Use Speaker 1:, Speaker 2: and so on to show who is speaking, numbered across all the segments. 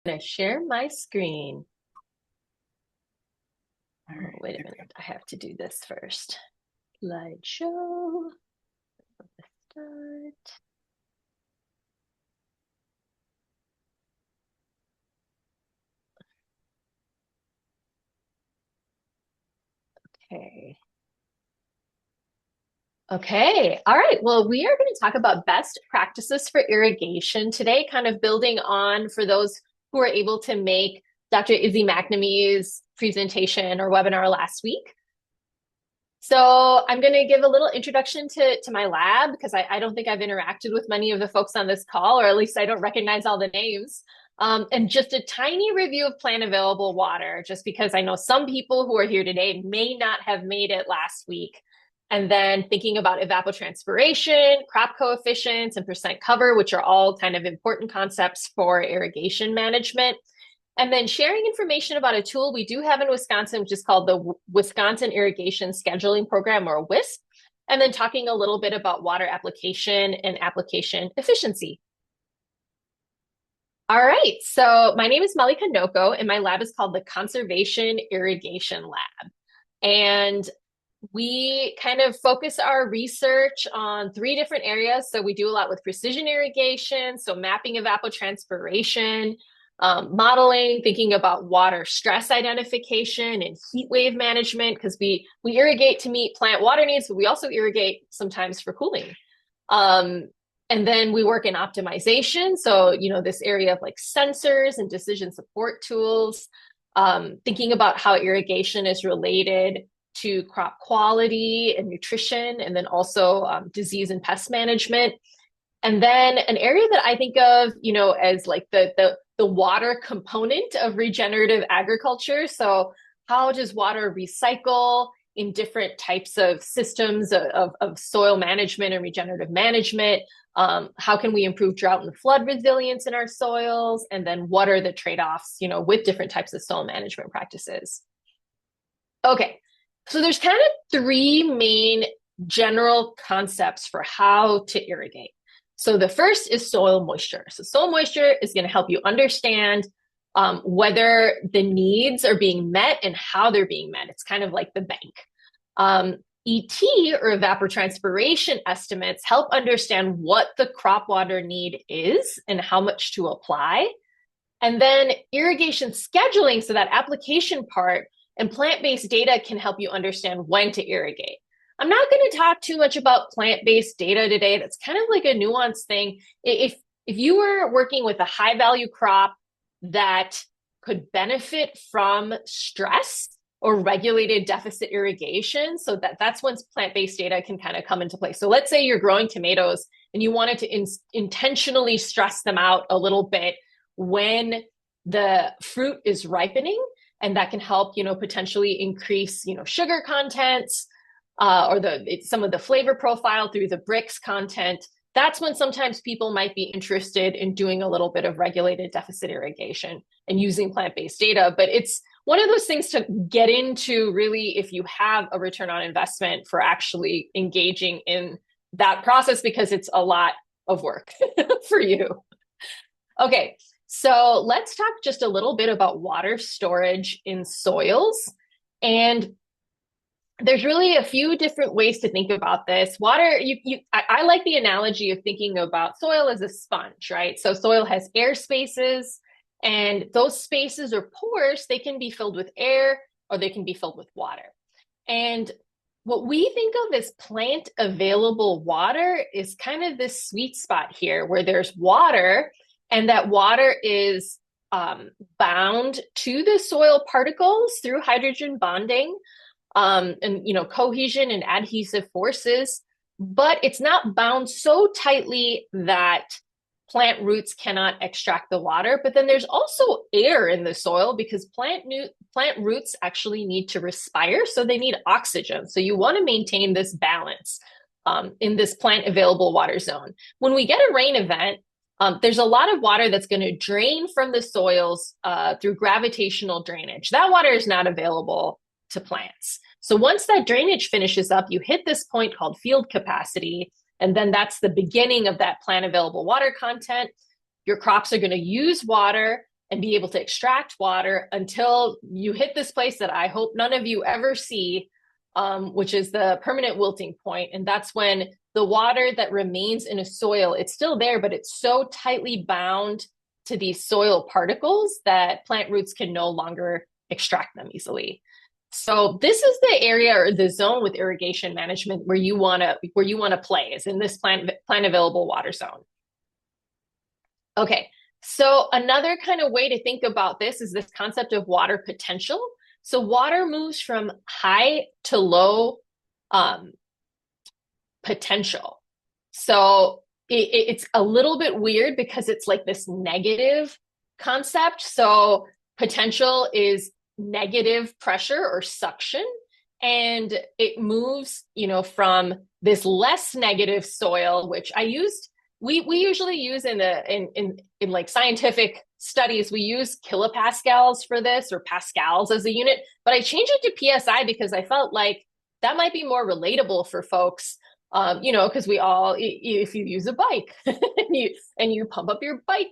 Speaker 1: going to share my screen. Oh, wait a minute. I have to do this first. Slideshow. Start. Okay. Okay. All right. Well, we are going to talk about best practices for irrigation today, kind of building on for those who were able to make Dr. Izzy McNamee's presentation or webinar last week. So I'm going to give a little introduction to my lab because I don't think I've interacted with many of the folks on this call, or at least I don't recognize all the names. And just a tiny review of plant available water, just because I know some people who are here today may not have made it last week. And then thinking about evapotranspiration, crop coefficients, and percent cover, which are all kind of important concepts for irrigation management. And then sharing information about a tool we do have in Wisconsin, which is called the Wisconsin Irrigation Scheduling Program, or WISP. And then talking a little bit about water application and application efficiency. All right, so my name is Mallika Nocco, and my lab is called the Conservation Irrigation Lab. And we kind of focus our research on 3 different areas. So we do a lot with precision irrigation, so mapping evapotranspiration, modeling, thinking about water stress identification and heat wave management, because we irrigate to meet plant water needs, but we also irrigate sometimes for cooling. And then we work in optimization. So, this area of like sensors and decision support tools, thinking about how irrigation is related to crop quality and nutrition, and then also disease and pest management. And then an area that I think of, as like the water component of regenerative agriculture. So how does water recycle in different types of systems of soil management and regenerative management? How can we improve drought and flood resilience in our soils? And then what are the trade-offs, with different types of soil management practices? Okay, so there's kind of 3 main general concepts for how to irrigate. So the first is soil moisture. So soil moisture is going to help you understand whether the needs are being met and how they're being met. It's kind of like the bank. ET, or evapotranspiration estimates, help understand what the crop water need is and how much to apply. And then irrigation scheduling, so that application part, and plant-based data can help you understand when to irrigate. I'm not going to talk too much about plant-based data today. That's kind of like a nuanced thing. If you were working with a high-value crop that could benefit from stress or regulated deficit irrigation, so that's when plant-based data can kind of come into play. So let's say you're growing tomatoes and you wanted to intentionally stress them out a little bit when the fruit is ripening, and that can help, potentially increase, sugar contents, or some of the flavor profile through the bricks content. That's when sometimes people might be interested in doing a little bit of regulated deficit irrigation and using plant-based data. But it's one of those things to get into really if you have a return on investment for actually engaging in that process, because it's a lot of work for you. Okay, so let's talk just a little bit about water storage in soils. And there's really a few different ways to think about this. Water, I like the analogy of thinking about soil as a sponge, right? So soil has air spaces, and those spaces or pores, they can be filled with air or they can be filled with water. And what we think of as plant available water is kind of this sweet spot here where there's water, and that water is bound to the soil particles through hydrogen bonding. And cohesion and adhesive forces, but it's not bound so tightly that plant roots cannot extract the water. But then there's also air in the soil, because plant roots actually need to respire, so they need oxygen. So you want to maintain this balance in this plant available water zone. When we get a rain event, there's a lot of water that's going to drain from the soils through gravitational drainage. That water is not available to plants. So once that drainage finishes up, you hit this point called field capacity, and then that's the beginning of that plant available water content. Your crops are going to use water and be able to extract water until you hit this place that I hope none of you ever see, which is the permanent wilting point. And that's when the water that remains in a soil, it's still there, but it's so tightly bound to these soil particles that plant roots can no longer extract them easily. So this is the area or the zone with irrigation management where you want to play, is in this plant available water zone. Okay, so another kind of way to think about this is this concept of water potential. So water moves from high to low potential. So it's a little bit weird because it's like this negative concept. So potential is negative pressure or suction, and it moves, from this less negative soil, which we usually use in like scientific studies, we use kilopascals for this, or pascals as a unit, but I changed it to PSI because I felt like that might be more relatable for folks. Because we all, if you use a bike and you pump up your bike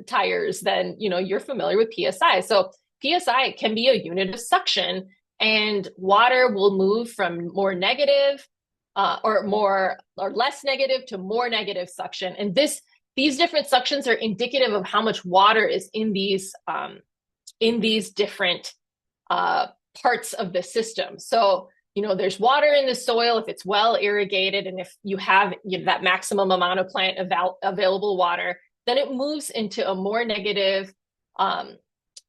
Speaker 1: tires, then you're familiar with PSI. So PSI can be a unit of suction, and water will move from more negative or less negative to more negative suction. And these different suctions are indicative of how much water is in these different parts of the system. So there's water in the soil if it's well irrigated, and if you have that maximum amount of plant available water, then it moves into a more negative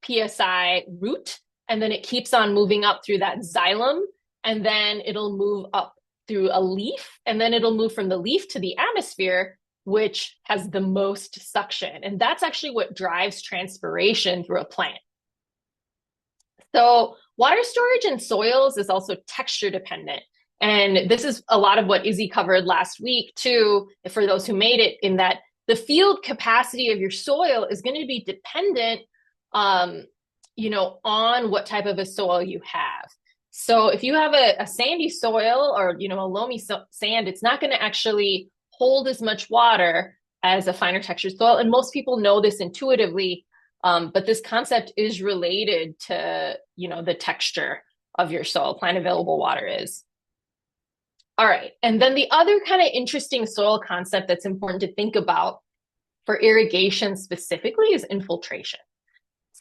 Speaker 1: PSI root, and then it keeps on moving up through that xylem, and then it'll move up through a leaf, and then it'll move from the leaf to the atmosphere, which has the most suction. And that's actually what drives transpiration through a plant. So water storage in soils is also texture dependent. And this is a lot of what Izzy covered last week too, for those who made it, in that the field capacity of your soil is going to be dependent on what type of a soil you have. So if you have a sandy soil or, a loamy sand, it's not going to actually hold as much water as a finer textured soil. And most people know this intuitively, but this concept is related to, the texture of your soil. Plant available water is. All right. And then the other kind of interesting soil concept that's important to think about for irrigation specifically is infiltration.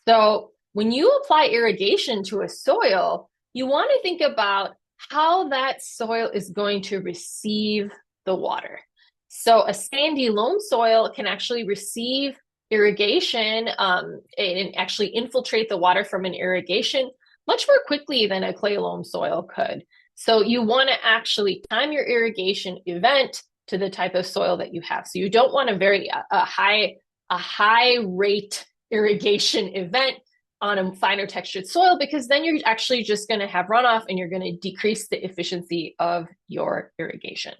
Speaker 1: So when you apply irrigation to a soil, you want to think about how that soil is going to receive the water. So a sandy loam soil can actually receive irrigation and actually infiltrate the water from an irrigation much more quickly than a clay loam soil could. So you want to actually time your irrigation event to the type of soil that you have. So you don't want a high rate irrigation event on a finer textured soil, because then you're actually just going to have runoff and you're going to decrease the efficiency of your irrigation.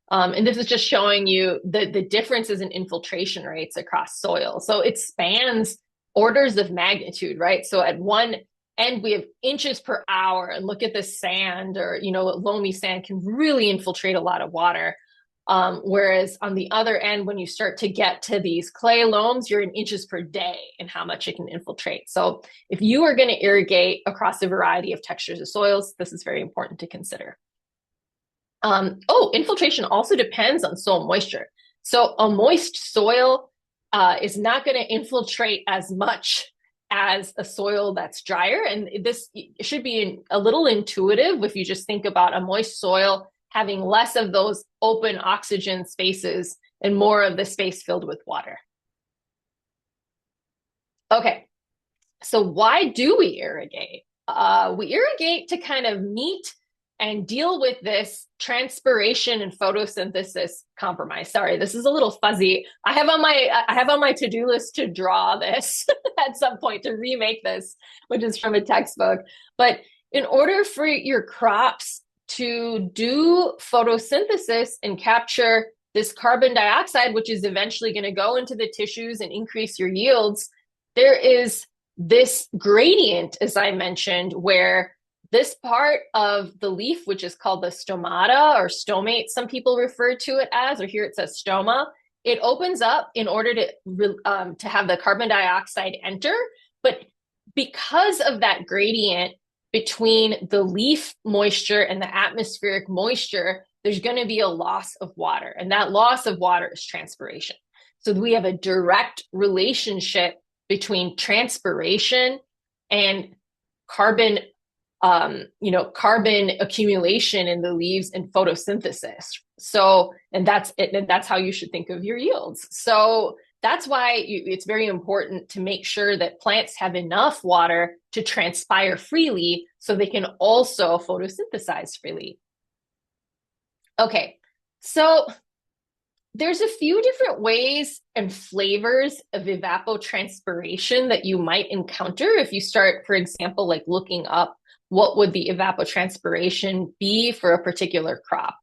Speaker 1: And this is just showing you the differences in infiltration rates across soil. So it spans orders of magnitude, right? So at one end, we have inches per hour, and look at the sand, or, loamy sand can really infiltrate a lot of water. Whereas on the other end, when you start to get to these clay loams, you're in inches per day in how much it can infiltrate. So if you are going to irrigate across a variety of textures of soils, this is very important to consider. Infiltration also depends on soil moisture. So a moist soil is not going to infiltrate as much as a soil that's drier. And this should be a little intuitive if you just think about a moist soil having less of those open oxygen spaces and more of the space filled with water. Okay, so why do we irrigate? We irrigate to kind of meet and deal with this transpiration and photosynthesis compromise. Sorry, this is a little fuzzy. I have on my to-do list to draw this at some point, to remake this, which is from a textbook. But in order for your crops to do photosynthesis and capture this carbon dioxide, which is eventually going to go into the tissues and increase your yields, there is this gradient, as I mentioned, where this part of the leaf, which is called the stomata or stomate, some people refer to it as, or here it says stoma, It opens up in order to have the carbon dioxide enter, but because of that gradient between the leaf moisture and the atmospheric moisture, there's going to be a loss of water, and that loss of water is transpiration. So we have a direct relationship between transpiration and carbon carbon accumulation in the leaves and photosynthesis. So, and that's it, and that's how you should think of your yields. So that's why it's very important to make sure that plants have enough water to transpire freely so they can also photosynthesize freely. Okay, so there's a few different ways and flavors of evapotranspiration that you might encounter if you start, for example, like looking up what would the evapotranspiration be for a particular crop.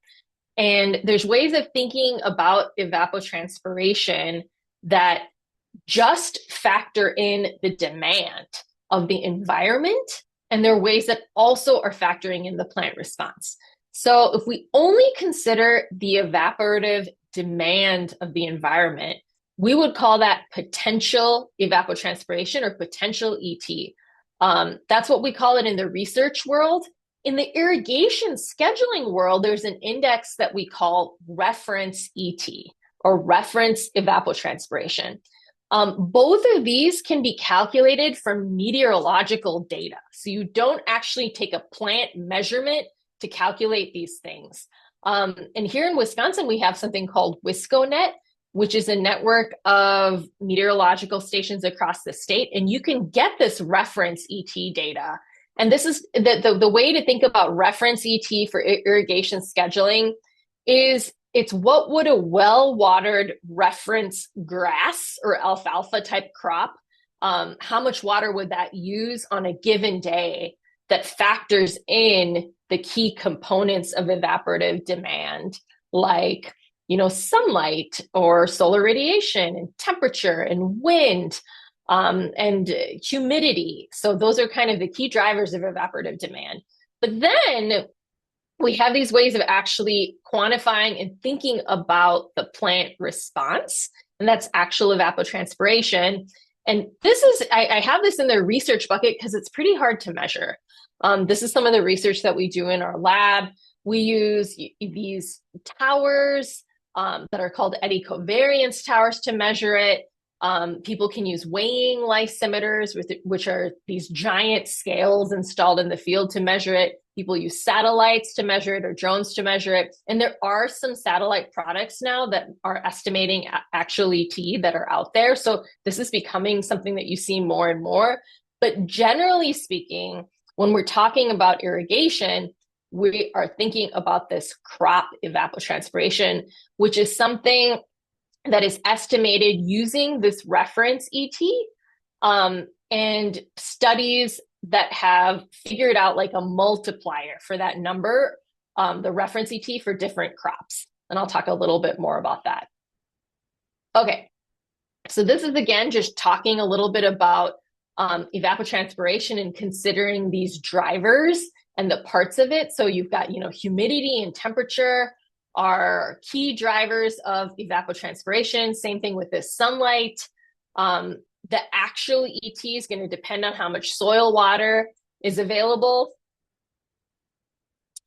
Speaker 1: And there's ways of thinking about evapotranspiration that just factor in the demand of the environment, and there are ways that also are factoring in the plant response. So if we only consider the evaporative demand of the environment, we would call that potential evapotranspiration or potential ET. That's what we call it in the research world. In the irrigation scheduling world, there's an index that we call reference ET or reference evapotranspiration. Both of these can be calculated from meteorological data. So you don't actually take a plant measurement to calculate these things. And here in Wisconsin, we have something called WiscoNet, which is a network of meteorological stations across the state. And you can get this reference ET data. And this is the way to think about reference ET for irrigation scheduling is it's what would a well-watered reference grass or alfalfa type crop, how much water would that use on a given day that factors in the key components of evaporative demand, like, sunlight or solar radiation and temperature and wind, and humidity. So those are kind of the key drivers of evaporative demand. But then we have these ways of actually quantifying and thinking about the plant response, and that's actual evapotranspiration. And this is, I have this in the research bucket because it's pretty hard to measure. This is some of the research that we do in our lab. We use these towers that are called eddy covariance towers to measure it. People can use weighing lysimeters, which are these giant scales installed in the field to measure it. People use satellites to measure it or drones to measure it. And there are some satellite products now that are estimating actual ET that are out there. So this is becoming something that you see more and more. But generally speaking, when we're talking about irrigation, we are thinking about this crop evapotranspiration, which is something that is estimated using this reference ET, and studies that have figured out like a multiplier for that number, the reference ET for different crops. And I'll talk a little bit more about that. Okay, so this is again just talking a little bit about evapotranspiration and considering these drivers and the parts of it. So you've got, humidity and temperature are key drivers of evapotranspiration. Same thing with this sunlight. The actual ET is going to depend on how much soil water is available.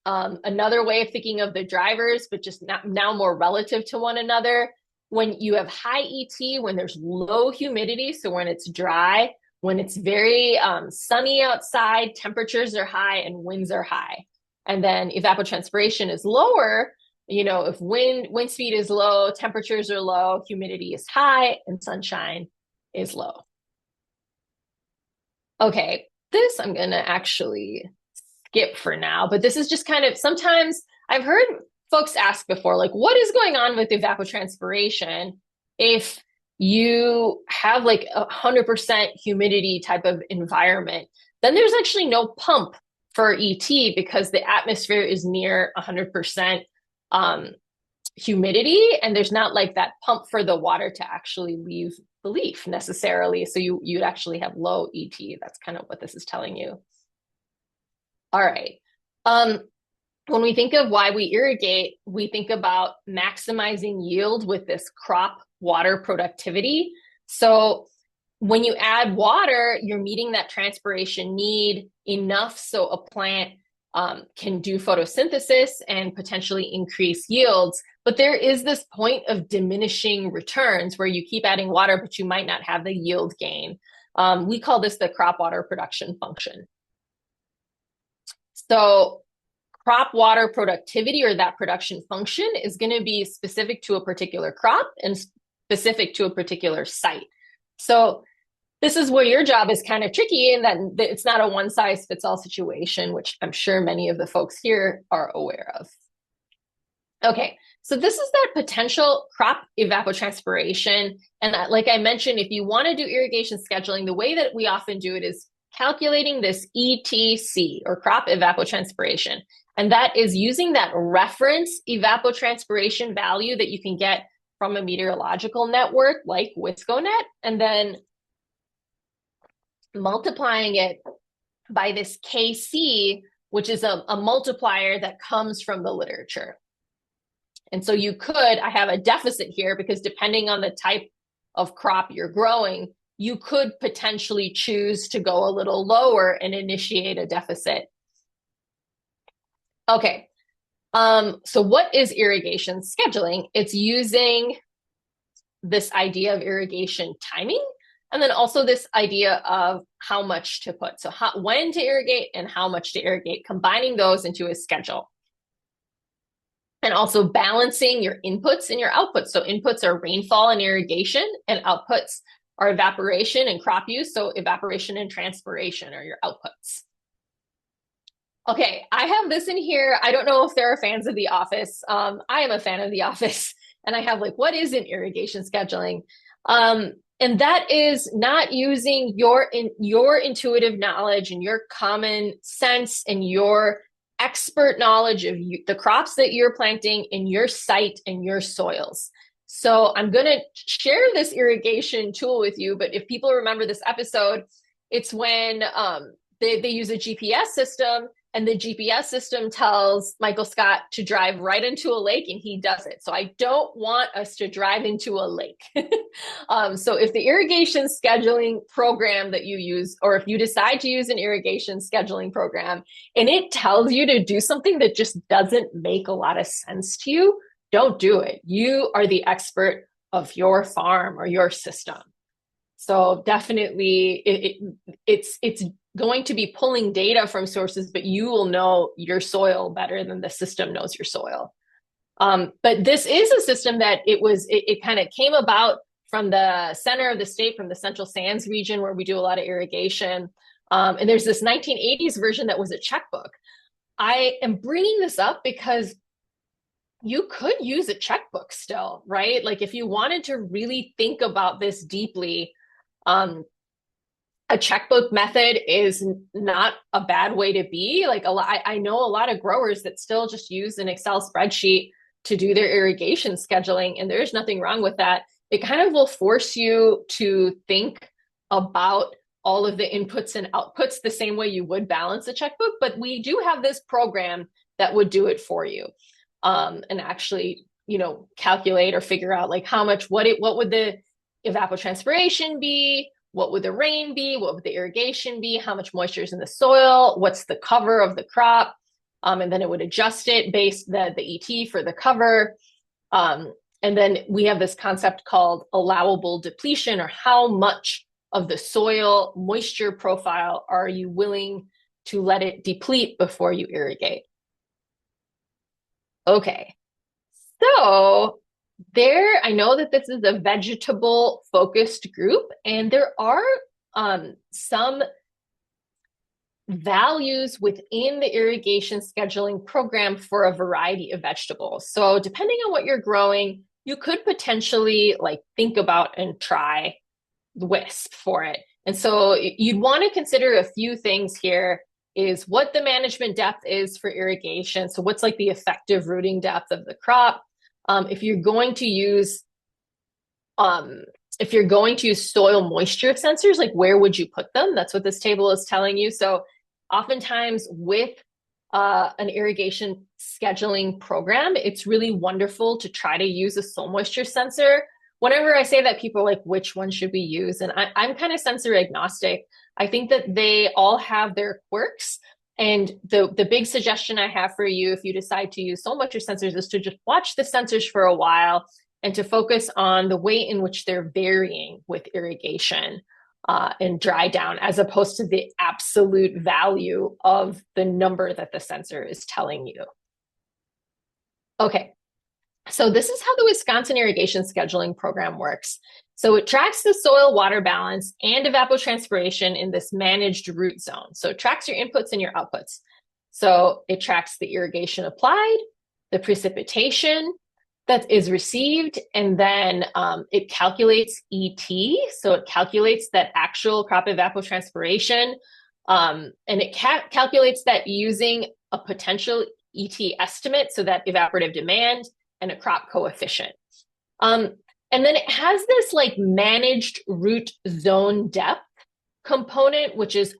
Speaker 1: Another way of thinking of the drivers, but just now more relative to one another, when you have high ET, when there's low humidity, so when it's dry, when it's very sunny outside, temperatures are high and winds are high. And then evapotranspiration is lower, if wind speed is low, temperatures are low, humidity is high, and sunshine is low. Okay, this I'm going to actually skip for now, but this is just kind of, sometimes I've heard folks ask before, like, what is going on with evapotranspiration if you have like 100% humidity type of environment? Then there's actually no pump for ET because the atmosphere is near 100% humidity, and there's not like that pump for the water to actually leave the leaf necessarily. So you'd actually have low ET. That's kind of what this is telling you. All right. when we think of why we irrigate, we think about maximizing yield with this crop water productivity. So when you add water, you're meeting that transpiration need enough so a plant can do photosynthesis and potentially increase yields. But there is this point of diminishing returns where you keep adding water, but you might not have the yield gain. We call this the crop water production function. So crop water productivity, or that production function, is going to be specific to a particular crop and specific to a particular site. So this is where your job is kind of tricky, in that it's not a one size fits all situation, which I'm sure many of the folks here are aware of. Okay, so this is that potential crop evapotranspiration. And like I mentioned, if you want to do irrigation scheduling, the way that we often do it is calculating this ETC, or crop evapotranspiration. And that is using that reference evapotranspiration value that you can get from a meteorological network like Wisconet, and then multiplying it by this KC, which is a multiplier that comes from the literature. And so I have a deficit here because depending on the type of crop you're growing, you could potentially choose to go a little lower and initiate a deficit. Okay, so what is irrigation scheduling? It's using this idea of irrigation timing, and then also this idea of how much to put. So when to irrigate and how much to irrigate, combining those into a schedule. And also balancing your inputs and your outputs. So inputs are rainfall and irrigation, and outputs are evaporation and crop use. So evaporation and transpiration are your outputs. Okay, I have this in here. I don't know if there are fans of The Office. I am a fan of The Office, and I have what is an irrigation scheduling? And that is not using your intuitive knowledge and your common sense and your expert knowledge of the crops that you're planting in your site and your soils. So I'm going to share this irrigation tool with you, but if people remember this episode, it's when they use a GPS system, and the GPS system tells Michael Scott to drive right into a lake, and he does it. So I don't want us to drive into a lake. So if the irrigation scheduling program that you use, or if you decide to use an irrigation scheduling program, and it tells you to do something that just doesn't make a lot of sense to you, don't do it. You are the expert of your farm or your system. So definitely it's going to be pulling data from sources, but you will know your soil better than the system knows your soil. But this is a system that it kind of came about from the center of the state, from the Central Sands region, where we do a lot of irrigation. And there's this 1980s version that was a checkbook. I am bringing this up because you could use a checkbook still, right? Like if you wanted to really think about this deeply, a checkbook method is not a bad way to be. I know a lot of growers that still just use an Excel spreadsheet to do their irrigation scheduling, and there's nothing wrong with that. It kind of will force you to think about all of the inputs and outputs the same way you would balance a checkbook, but we do have this program that would do it for you, and actually, calculate or figure out how much, what would the evapotranspiration be? What would the rain be? What would the irrigation be? How much moisture is in the soil? What's the cover of the crop? And then it would adjust it based the ET for the cover. And then we have this concept called allowable depletion, or how much of the soil moisture profile are you willing to let it deplete before you irrigate? Okay, so I know that this is a vegetable focused group, and there are some values within the irrigation scheduling program for a variety of vegetables. So depending on what you're growing, you could potentially think about and try WISP for it. And so you'd want to consider a few things here. Is what the management depth is for irrigation. So what's the effective rooting depth of the crop? If you're going to use soil moisture sensors, where would you put them? That's what this table is telling you. So oftentimes with an irrigation scheduling program, it's really wonderful to try to use a soil moisture sensor. Whenever I say that, people are like, which one should we use? And I'm kind of sensor agnostic. I think that they all have their quirks. And the big suggestion I have for you, if you decide to use soil moisture sensors, is to just watch the sensors for a while and to focus on the way in which they're varying with irrigation and dry down, as opposed to the absolute value of the number that the sensor is telling you. Okay, so this is how the Wisconsin Irrigation Scheduling Program works. So it tracks the soil water balance and evapotranspiration in this managed root zone. So it tracks your inputs and your outputs. So it tracks the irrigation applied, the precipitation that is received, and then it calculates ET. So it calculates that actual crop evapotranspiration, and it calculates that using a potential ET estimate, so that evaporative demand, and a crop coefficient. And then it has this like managed root zone depth component, which is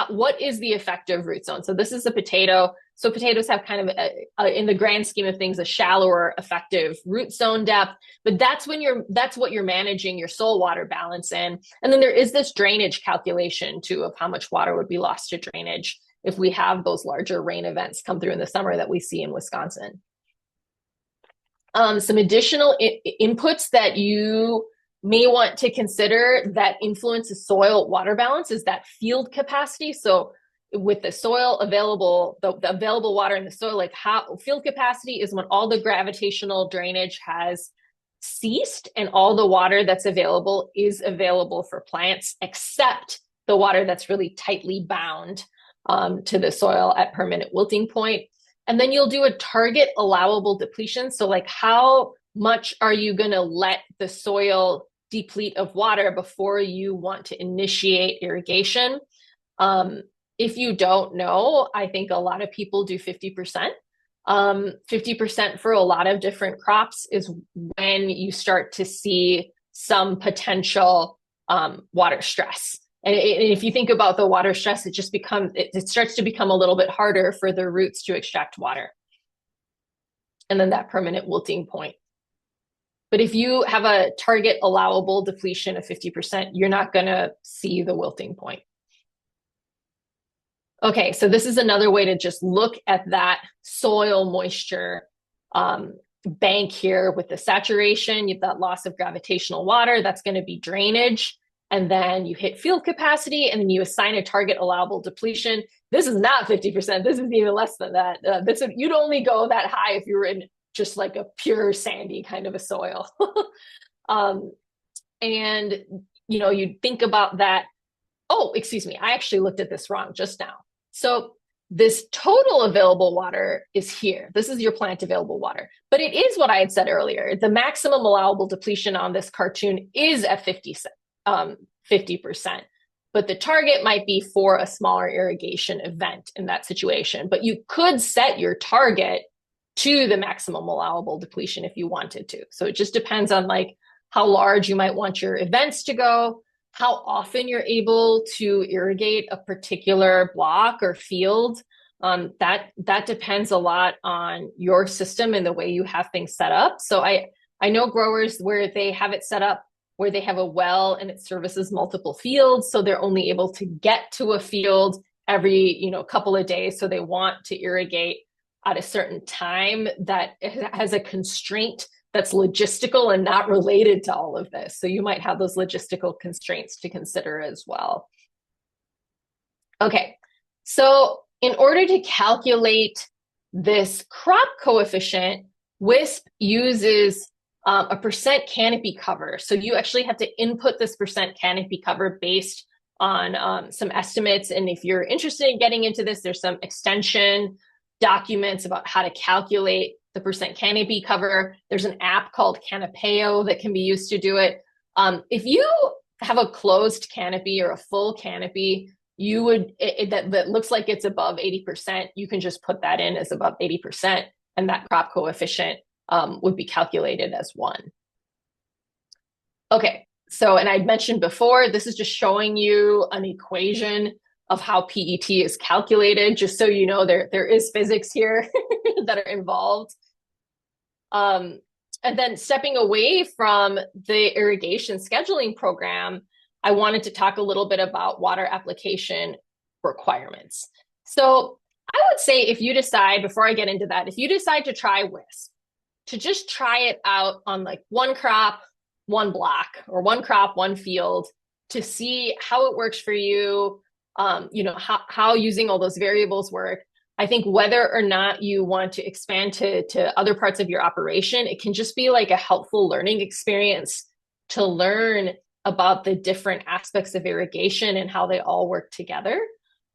Speaker 1: what is the effective root zone? So this is a potato. So potatoes have kind of, in the grand scheme of things, a shallower effective root zone depth, but that's what you're managing your soil water balance in. And then there is this drainage calculation too, of how much water would be lost to drainage if we have those larger rain events come through in the summer that we see in Wisconsin. Some additional inputs that you may want to consider that influence the soil water balance is that field capacity. So with the soil available, the available water in the soil, like how field capacity is when all the gravitational drainage has ceased and all the water that's available is available for plants, except the water that's really tightly bound to the soil at permanent wilting point. And then you'll do a target allowable depletion. So like how much are you going to let the soil deplete of water before you want to initiate irrigation? If you don't know, I think a lot of people do 50%. 50% for a lot of different crops is when you start to see some potential water stress. And if you think about the water stress, it starts to become a little bit harder for the roots to extract water. And then that permanent wilting point. But if you have a target allowable depletion of 50%, you're not going to see the wilting point. Okay, so this is another way to just look at that soil moisture bank here with the saturation. You've got loss of gravitational water. That's going to be drainage. And then you hit field capacity, and then you assign a target allowable depletion. This is not 50%. This is even less than that. You'd only go that high if you were in just like a pure sandy kind of a soil. And, you'd think about that. Oh, excuse me. I actually looked at this wrong just now. So this total available water is here. This is your plant available water. But it is what I had said earlier. The maximum allowable depletion on this cartoon is at 50%. But the target might be for a smaller irrigation event in that situation. But you could set your target to the maximum allowable depletion if you wanted to. So it just depends on like how large you might want your events to go, how often you're able to irrigate a particular block or field. That depends a lot on your system and the way you have things set up. So I know growers where they have it set up where they have a well and it services multiple fields. So they're only able to get to a field every, couple of days. So they want to irrigate at a certain time that has a constraint that's logistical and not related to all of this. So you might have those logistical constraints to consider as well. Okay, so in order to calculate this crop coefficient, WISP uses a percent canopy cover. So you actually have to input this percent canopy cover based on some estimates. And if you're interested in getting into this, there's some extension documents about how to calculate the percent canopy cover. There's an app called Canopeo that can be used to do it. If you have a closed canopy or a full canopy, you would that looks like it's above 80%. You can just put that in as above 80%, and that crop coefficient would be calculated as 1. Okay, so, and I'd mentioned before, this is just showing you an equation of how PET is calculated, just so you know there is physics here that are involved. Um, and then stepping away from the irrigation scheduling program, I wanted to talk a little bit about water application requirements. So I would say if you decide, before I get into that, if you decide to try WISP, to just try it out on like one crop, one block, or one crop, one field, to see how it works for you, how using all those variables work. I think whether or not you want to expand to other parts of your operation, it can just be like a helpful learning experience to learn about the different aspects of irrigation and how they all work together.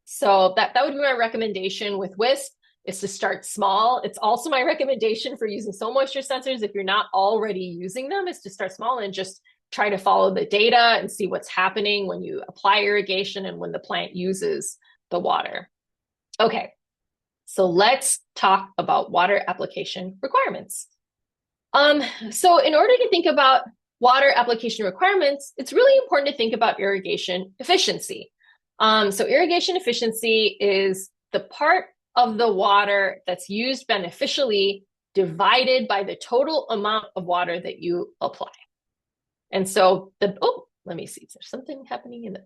Speaker 1: So that would be my recommendation with WISP, is to start small. It's also my recommendation for using soil moisture sensors, if you're not already using them, is to start small and just try to follow the data and see what's happening when you apply irrigation and when the plant uses the water. Okay, so let's talk about water application requirements. So in order to think about water application requirements, it's really important to think about irrigation efficiency. So irrigation efficiency is the part of the water that's used beneficially divided by the total amount of water that you apply. And so let me see, is there something happening in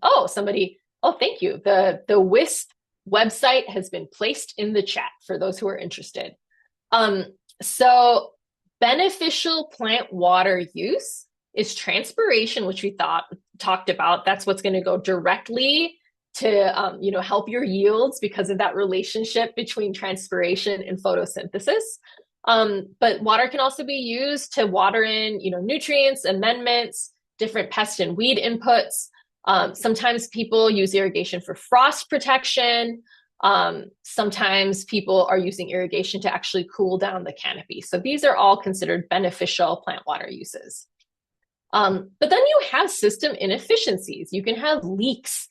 Speaker 1: thank you. The WISP website has been placed in the chat for those who are interested. So beneficial plant water use is transpiration, which we talked about. That's what's going to go directly to help your yields because of that relationship between transpiration and photosynthesis. But water can also be used to water in, nutrients, amendments, different pest and weed inputs. Sometimes people use irrigation for frost protection. Sometimes people are using irrigation to actually cool down the canopy. So these are all considered beneficial plant water uses. But then you have system inefficiencies. You can have leaks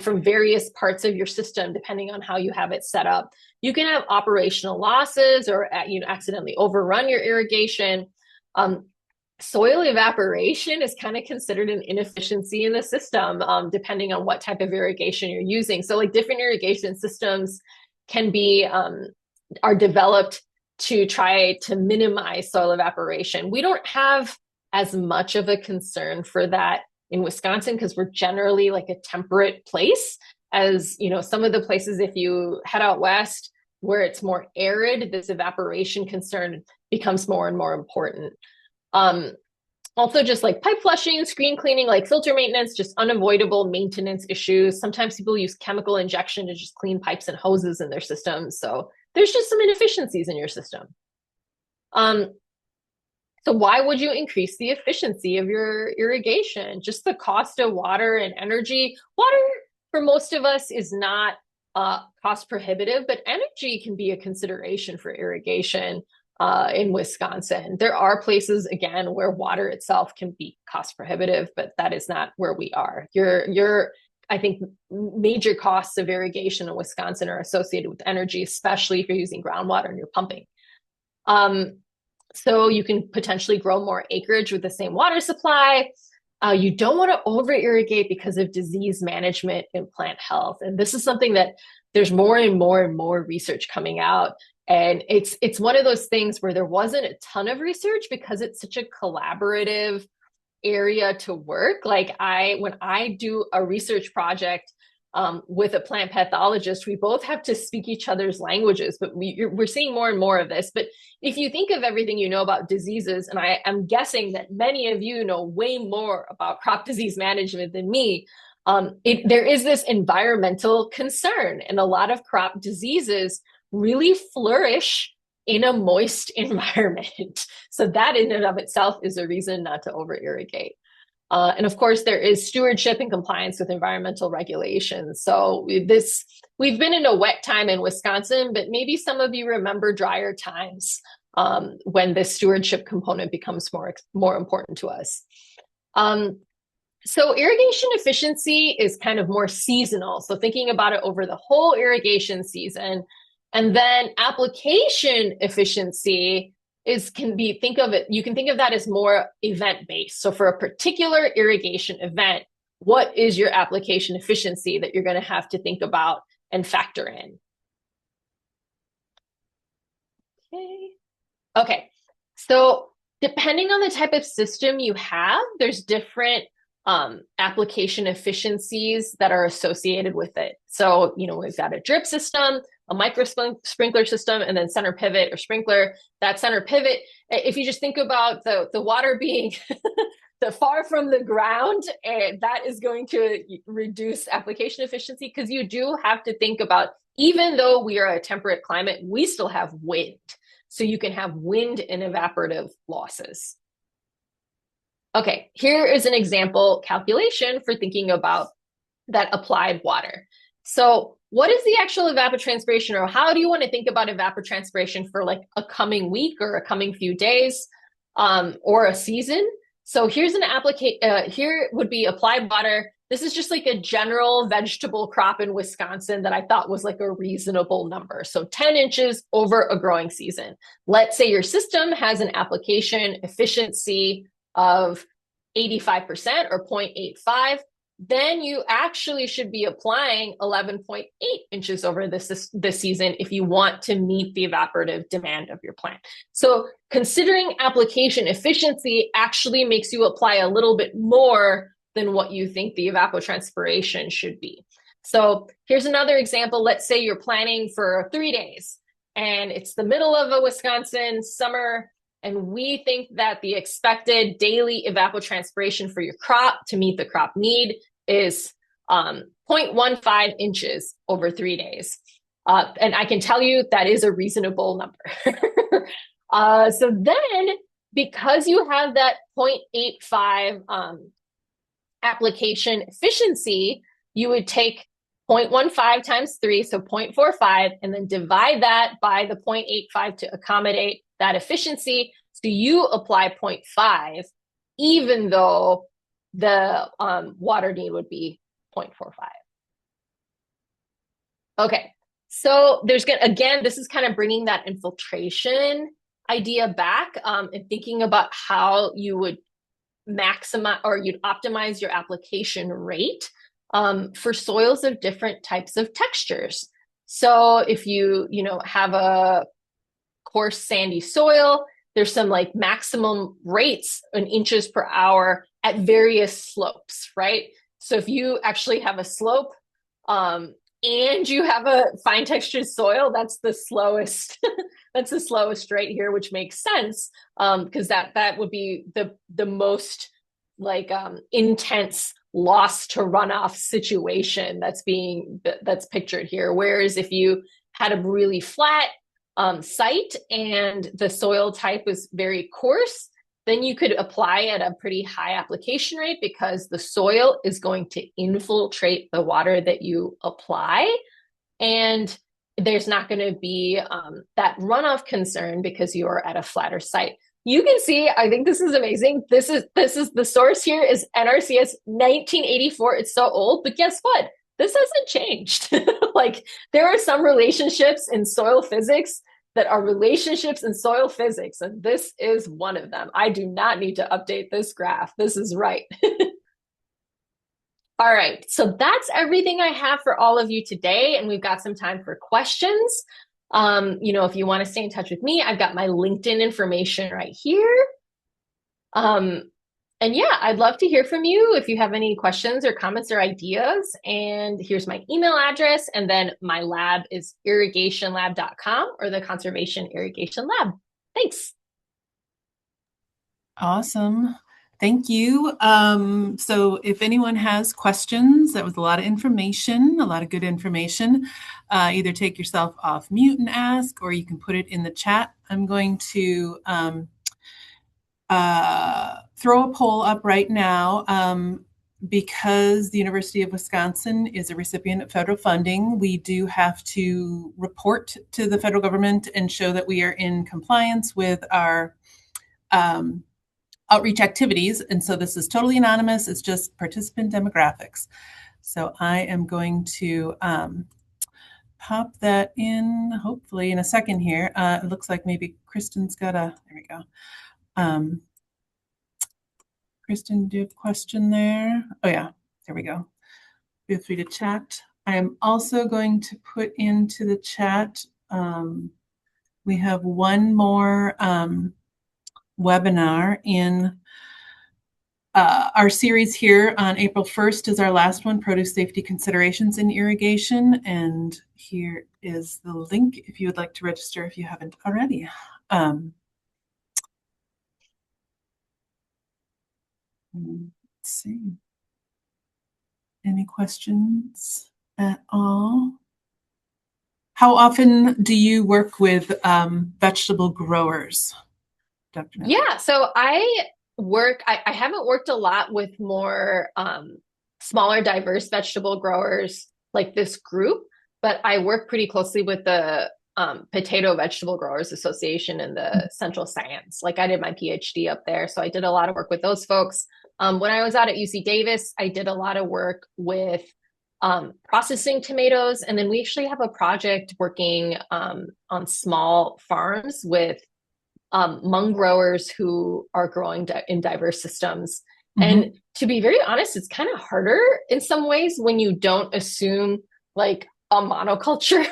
Speaker 1: from various parts of your system, depending on how you have it set up. You can have operational losses or accidentally overrun your irrigation. Soil evaporation is kind of considered an inefficiency in the system, depending on what type of irrigation you're using. So like different irrigation systems are developed to try to minimize soil evaporation. We don't have as much of a concern for that in Wisconsin because we're generally like a temperate place. As some of the places, if you head out west where it's more arid, this evaporation concern becomes more and more important. Also just like pipe flushing, screen cleaning, like filter maintenance, just unavoidable maintenance issues. Sometimes people use chemical injection to just clean pipes and hoses in their systems. So there's just some inefficiencies in your system. So why would you increase the efficiency of your irrigation? Just the cost of water and energy. Water for most of us is not cost prohibitive, but energy can be a consideration for irrigation in Wisconsin. There are places, again, where water itself can be cost prohibitive, but that is not where we are. I think major costs of irrigation in Wisconsin are associated with energy, especially if you're using groundwater and you're pumping. So you can potentially grow more acreage with the same water supply. You don't want to over irrigate because of disease management and plant health. And this is something that there's more and more and more research coming out. And it's one of those things where there wasn't a ton of research because it's such a collaborative area to work. Like when I do a research project with a plant pathologist, we both have to speak each other's languages, but we're seeing more and more of this. But if you think of everything you know about diseases, and I am guessing that many of you know way more about crop disease management than me, there is this environmental concern, and a lot of crop diseases really flourish in a moist environment. So that in and of itself is a reason not to over irrigate. And of course, there is stewardship and compliance with environmental regulations. So we've been in a wet time in Wisconsin, but maybe some of you remember drier times when this stewardship component becomes more important to us. So irrigation efficiency is kind of more seasonal. So thinking about it over the whole irrigation season. And then application efficiency you can think of that as more event-based. So for a particular irrigation event, what is your application efficiency that you're going to have to think about and factor in. Okay. Okay. So depending on the type of system you have, there's different application efficiencies that are associated with it. So, we've got a drip system, a micro sprinkler system, and then center pivot or sprinkler. That center pivot, if you just think about the water being the far from the ground, that is going to reduce application efficiency, because you do have to think about, even though we are a temperate climate, we still have wind. So you can have wind and evaporative losses. Okay, here is an example calculation for thinking about that applied water. So what is the actual evapotranspiration, or how do you want to think about evapotranspiration for like a coming week or a coming few days, or a season? So here's an here would be applied water. This is just like a general vegetable crop in Wisconsin that I thought was like a reasonable number. So 10 inches over a growing season. Let's say your system has an application efficiency of 85% or 0.85. Then you actually should be applying 11.8 inches over this season if you want to meet the evaporative demand of your plant. So considering application efficiency actually makes you apply a little bit more than what you think the evapotranspiration should be. So here's another example. Let's say you're planning for 3 days and it's the middle of a Wisconsin summer, and we think that the expected daily evapotranspiration for your crop to meet the crop need is 0.15 inches over 3 days. And I can tell you that is a reasonable number. So then, because you have that 0.85 application efficiency, you would take 0.15 times 3, so 0.45, and then divide that by the 0.85 to accommodate that efficiency. So you apply 0.5, even though the water need would be 0.45. Okay, so there's again, this is kind of bringing that infiltration idea back, and thinking about how you would maximize, or you'd optimize your application rate for soils of different types of textures. So if you have a coarse sandy soil, there's some like maximum rates in inches per hour at various slopes, right? So if you actually have a slope and you have a fine textured soil, that's the slowest. That's the slowest right here, which makes sense, because that would be the most like intense loss to runoff situation that's pictured here. Whereas if you had a really flat site and the soil type was very coarse, then you could apply at a pretty high application rate, because the soil is going to infiltrate the water that you apply, and there's not going to be that runoff concern because you are at a flatter site. You can see, I think this is amazing. This is the source here is NRCS 1984. It's so old, but guess what? This hasn't changed. Like, there are some relationships in soil physics that are relationships in soil physics, and this is one of them. I do not need to update this graph. This is right. All right, so that's everything I have for all of you today, and we've got some time for questions. If you want to stay in touch with me, I've got my LinkedIn information right here. And yeah, I'd love to hear from you if you have any questions or comments or ideas. And here's my email address. And then my lab is irrigationlab.com, or the Conservation Irrigation Lab. Thanks.
Speaker 2: Awesome. Thank you. So if anyone has questions, that was a lot of information, a lot of good information. Either take yourself off mute and ask, or you can put it in the chat. I'm going to throw a poll up right now. Because the University of Wisconsin is a recipient of federal funding, we do have to report to the federal government and show that we are in compliance with our outreach activities. And so this is totally anonymous. It's just participant demographics. So I am going to pop that in, hopefully in a second here. It looks like maybe Kristen's got there we go. Kristen, do you have a question there? Oh yeah. There we go. Feel free to chat. I am also going to put into the chat, we have one more webinar in our series here on April 1st is our last one, Produce Safety Considerations in Irrigation. And here is the link if you would like to register if you haven't already. Let's see. Any questions at all? How often do you work with vegetable growers, Dr. Nocco?
Speaker 1: Yeah, so I haven't worked a lot with more smaller, diverse vegetable growers like this group, but I work pretty closely with the Potato Vegetable Growers Association in the Central Science. Like I did my PhD up there, so I did a lot of work with those folks. When I was out at UC Davis, I did a lot of work with processing tomatoes, and then we actually have a project working on small farms with mung growers who are growing in diverse systems.
Speaker 2: Mm-hmm.
Speaker 1: And to be very honest, it's kind of harder in some ways when you don't assume like a monoculture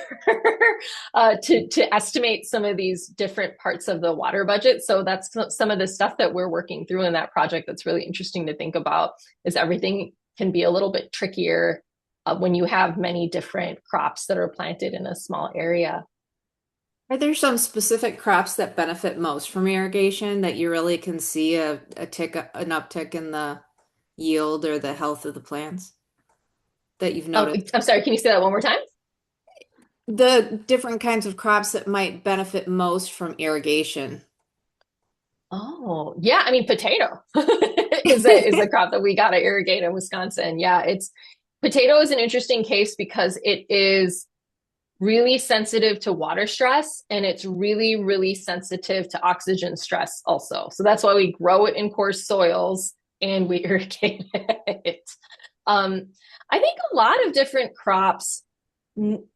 Speaker 1: to estimate some of these different parts of the water budget. So that's some of the stuff that we're working through in that project that's really interesting to think about, is everything can be a little bit trickier when you have many different crops that are planted in a small area.
Speaker 3: Are there some specific crops that benefit most from irrigation that you really can see an uptick in the yield or the health of the plants that you've noticed?
Speaker 1: I'm sorry, can you say that one more time?
Speaker 3: The different kinds of crops that might benefit most from irrigation.
Speaker 1: Oh, yeah. I mean, potato is a crop that we got to irrigate in Wisconsin. Yeah, potato is an interesting case because it is really sensitive to water stress, and it's really, really sensitive to oxygen stress also. So that's why we grow it in coarse soils and we irrigate it. I think a lot of different crops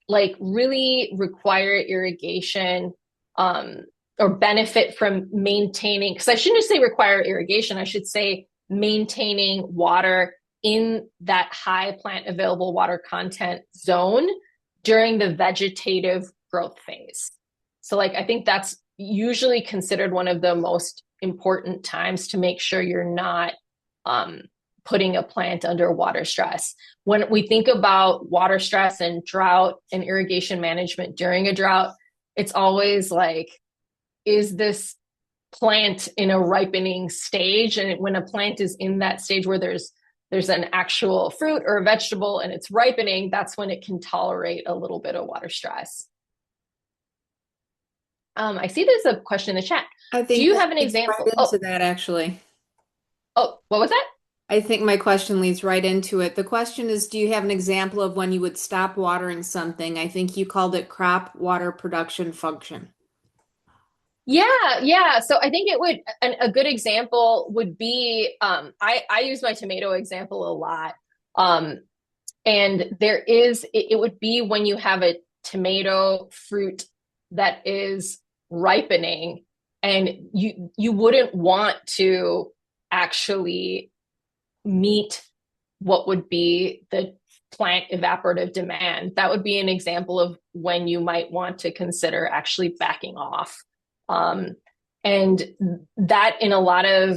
Speaker 1: like really require irrigation or benefit from maintaining, because I shouldn't say require irrigation, I should say maintaining water in that high plant available water content zone during the vegetative growth phase. So like, I think that's usually considered one of the most important times to make sure you're not putting a plant under water stress. When we think about water stress and drought and irrigation management during a drought, it's always like, is this plant in a ripening stage? And when a plant is in that stage where there's an actual fruit or a vegetable and it's ripening, that's when it can tolerate a little bit of water stress. I see there's a question in the chat. Do you have an example?
Speaker 3: Right into that, actually.
Speaker 1: Oh, what was that?
Speaker 3: I think my question leads right into it. The question is, do you have an example of when you would stop watering something? I think you called it crop water production function.
Speaker 1: Yeah. So I think a good example would be, I use my tomato example a lot. And it would be when you have a tomato fruit that is ripening and you wouldn't want to actually meet what would be the plant evaporative demand. That would be an example of when you might want to consider actually backing off. And that in a lot of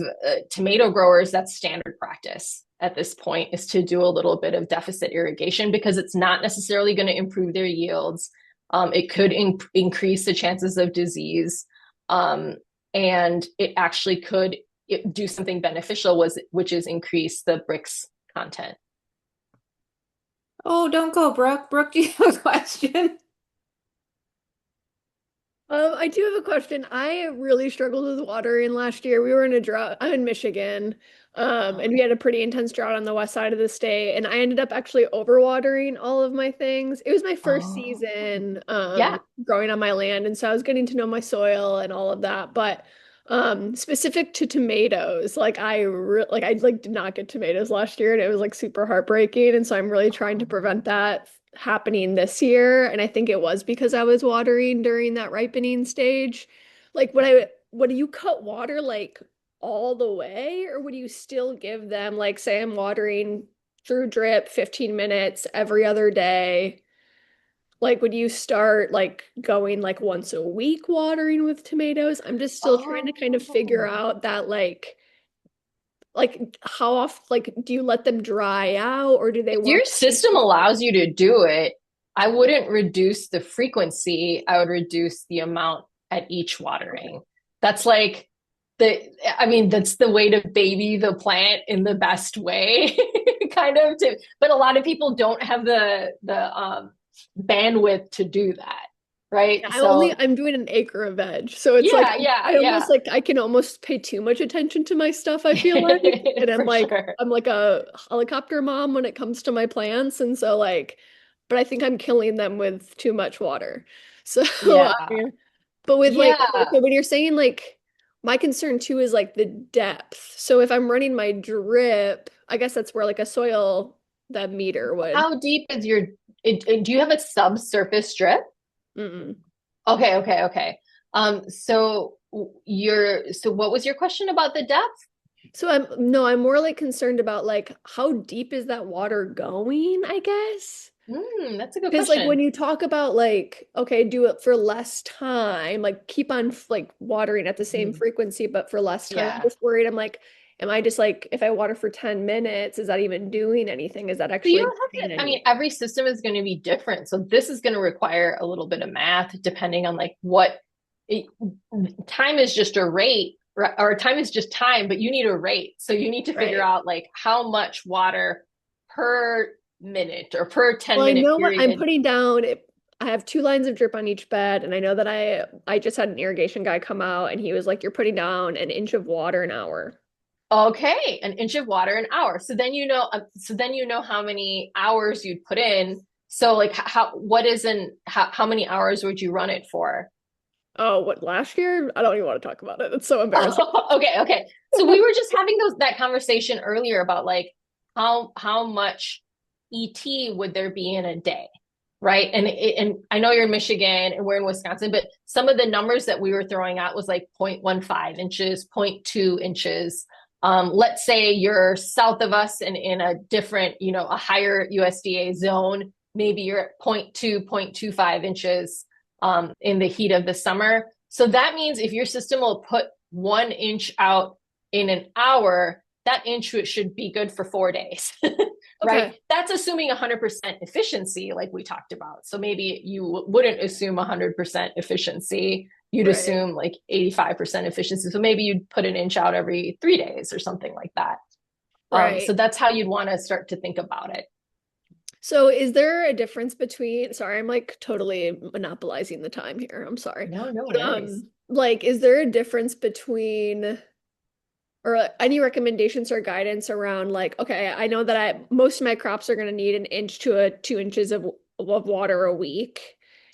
Speaker 1: tomato growers, that's standard practice at this point, is to do a little bit of deficit irrigation because it's not necessarily going to improve their yields. It could increase the chances of disease. And it actually could do something beneficial, which is increase the Brix content.
Speaker 3: Oh, don't go, Brooke. Brooke, do you have a question?
Speaker 4: I do have a question. I really struggled with watering last year. We were in a drought. I'm in Michigan, and we had a pretty intense drought on the west side of the state, and I ended up actually overwatering all of my things. It was my first season growing on my land, and so I was getting to know my soil and all of that. But specific to tomatoes, I did not get tomatoes last year, and it was like super heartbreaking. And so I'm really trying to prevent that happening this year, and I think it was because I was watering during that ripening stage. Would you cut water like all the way, or would you still give them, like, say I'm watering through drip 15 minutes every other day? Like, would you start like going like once a week watering with tomatoes? I'm just still trying to kind of figure
Speaker 1: Oh.
Speaker 4: out that like how often, like, do you let them dry out or do they
Speaker 1: If
Speaker 4: want
Speaker 1: your system allows you to do it, I wouldn't reduce the frequency. I would reduce the amount at each watering. That's like I mean, that's the way to baby the plant in the best way, kind of but a lot of people don't have the bandwidth to do that, right? So
Speaker 4: I'm doing an acre of veg. So it's like
Speaker 1: yeah, yeah,
Speaker 4: I almost
Speaker 1: yeah.
Speaker 4: like I can almost pay too much attention to my stuff, I feel like. And
Speaker 1: For sure.
Speaker 4: I'm like a helicopter mom when it comes to my plants. And so like, but I think I'm killing them with too much water. So
Speaker 1: Yeah.
Speaker 4: but with like
Speaker 1: Yeah.
Speaker 4: so when you're saying like my concern too is like the depth. So if I'm running my drip, I guess that's where like a soil that meter would.
Speaker 1: How deep is do you have a subsurface strip?
Speaker 4: Mm-mm.
Speaker 1: Okay, okay, okay. So so what was your question about the depth?
Speaker 4: So I'm more like concerned about like how deep is that water going, I guess.
Speaker 1: That's a good
Speaker 4: Because like when
Speaker 1: question.
Speaker 4: you talk about like, okay, do it for less time, like keep on like watering at the same
Speaker 1: Mhm.
Speaker 4: frequency, but for less time. I'm
Speaker 1: Yeah.
Speaker 4: just worried. I'm like, am I just like, if I water for 10 minutes, is that even doing anything? Is that
Speaker 1: So you
Speaker 4: actually
Speaker 1: don't have
Speaker 4: getting
Speaker 1: to, I mean,
Speaker 4: any?
Speaker 1: every system is going to be different. So this is going to require a little bit of math depending on like it, time is just a rate, or time is just time, but you need a rate. So you need to figure
Speaker 4: Right.
Speaker 1: out like how much water per minute or per 10
Speaker 4: Well, I
Speaker 1: minute
Speaker 4: know what I'm
Speaker 1: period.
Speaker 4: putting down. I have 2 lines of drip on each bed, and I know that I just had an irrigation guy come out, and he was like, "You're putting down an inch of water an hour."
Speaker 1: Okay, an inch of water an hour. So then you know how many hours you'd put in. So like how many hours would you run it for?
Speaker 4: Oh, what last year? I don't even want to talk about it. It's so embarrassing.
Speaker 1: Oh, okay, okay. So we were just having that conversation earlier about like how much ET would there be in a day, right? And I know you're in Michigan and we're in Wisconsin, but some of the numbers that we were throwing out was like 0.15 inches, zero point 0.2 inches. Let's say you're south of us and in a different, a higher USDA zone, maybe you're at 0.2, 0.25 inches in the heat of the summer. So that means if your system will put 1 inch out in an hour, that inch should be good for 4 days, right?
Speaker 4: Okay.
Speaker 1: That's assuming 100% efficiency, like we talked about. So maybe you wouldn't assume 100% efficiency. You'd
Speaker 4: Right.
Speaker 1: assume like 85% efficiency. So maybe you'd put an inch out every 3 days or something like that. So
Speaker 4: Right.
Speaker 1: that's how you'd want to start to think about it.
Speaker 4: So is there a difference between, sorry, I'm like totally monopolizing the time here. I'm sorry.
Speaker 1: No, no
Speaker 4: But,
Speaker 1: worries.
Speaker 4: like, is there a difference between or any recommendations or guidance around like, okay, I know that most of my crops are going to need an inch to 2 inches of water a week.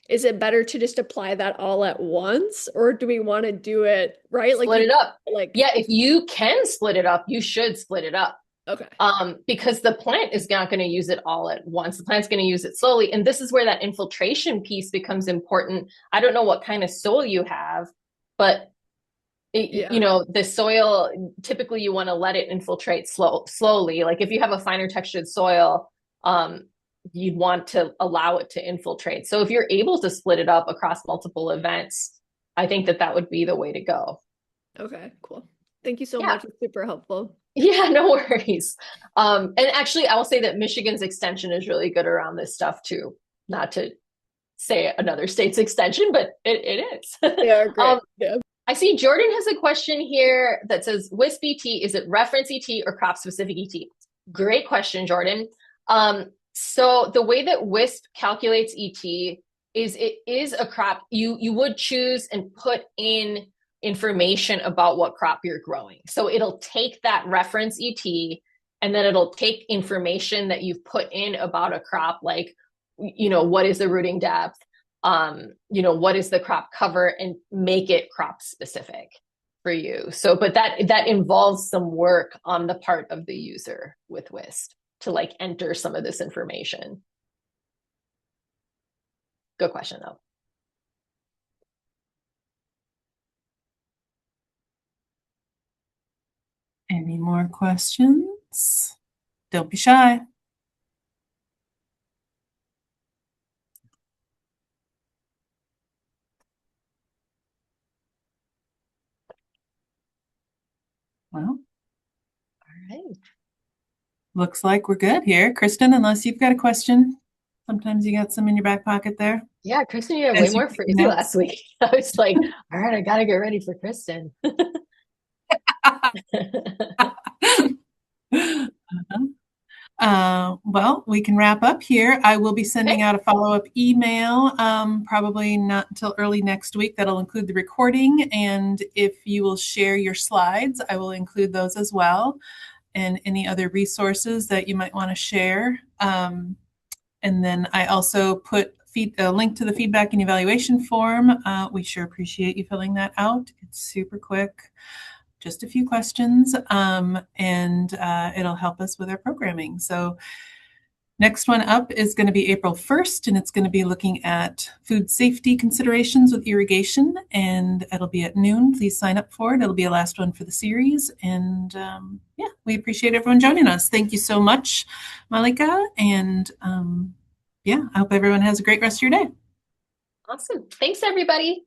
Speaker 4: Is it better to just apply that all at once, or do we want to do it right? Like
Speaker 1: Split
Speaker 4: you
Speaker 1: it up.
Speaker 4: like
Speaker 1: Yeah, if you can split it up, you should split it up.
Speaker 4: okay.
Speaker 1: Because the plant is not going to use it all at once. The plant's going to use it slowly. And this is where that infiltration piece becomes important. I don't know what kind of soil you have, but
Speaker 4: Yeah.
Speaker 1: the soil, typically you want to let it infiltrate slowly. Like if you have a finer textured soil, you'd want to allow it to infiltrate. So if you're able to split it up across multiple events, I think that would be the way to go.
Speaker 4: Okay, cool. Thank you so
Speaker 1: Yeah.
Speaker 4: much. It's super helpful.
Speaker 1: Yeah, no worries. And actually, I will say that Michigan's extension is really good around this stuff too. Not to say another state's extension, but it is.
Speaker 4: They are great.
Speaker 1: um,
Speaker 4: Yeah.
Speaker 1: I see Jordan has a question here that says, WISP ET, is it reference ET or crop specific ET? Great question, Jordan. So the way that WISP calculates ET is it is a crop. You would choose and put in information about what crop you're growing. So it'll take that reference ET and then it'll take information that you've put in about a crop, like, what is the rooting depth? What is the crop cover, and make it crop specific for you. So, but that involves some work on the part of the user with WISP to like enter some of this information. Good question though.
Speaker 2: Any more questions? Don't be shy. Well,
Speaker 1: All right.
Speaker 2: looks like we're good here. Kristen, unless you've got a question, sometimes you got some in your back pocket there.
Speaker 1: Yeah, Kristen, you had way
Speaker 2: As you
Speaker 1: more
Speaker 2: take
Speaker 1: crazy
Speaker 2: notes.
Speaker 1: last week. I was like, all right, I gotta get ready for Kristen.
Speaker 2: Well, we can wrap up here. I will be sending
Speaker 1: Okay.
Speaker 2: out a follow-up email, probably not until early next week. That'll include the recording. And if you will share your slides, I will include those as well, and any other resources that you might want to share. And then I also put a link to the feedback and evaluation form. We sure appreciate you filling that out. It's super quick. Just a few questions, and it'll help us with our programming. So next one up is going to be April 1st, and it's going to be looking at food safety considerations with irrigation, and it'll be at noon. Please sign up for it. It'll be a last one for the series, and yeah, we appreciate everyone joining us. Thank you so much, Mallika, and yeah, I hope everyone has a great rest of your day.
Speaker 1: Awesome. Thanks, everybody.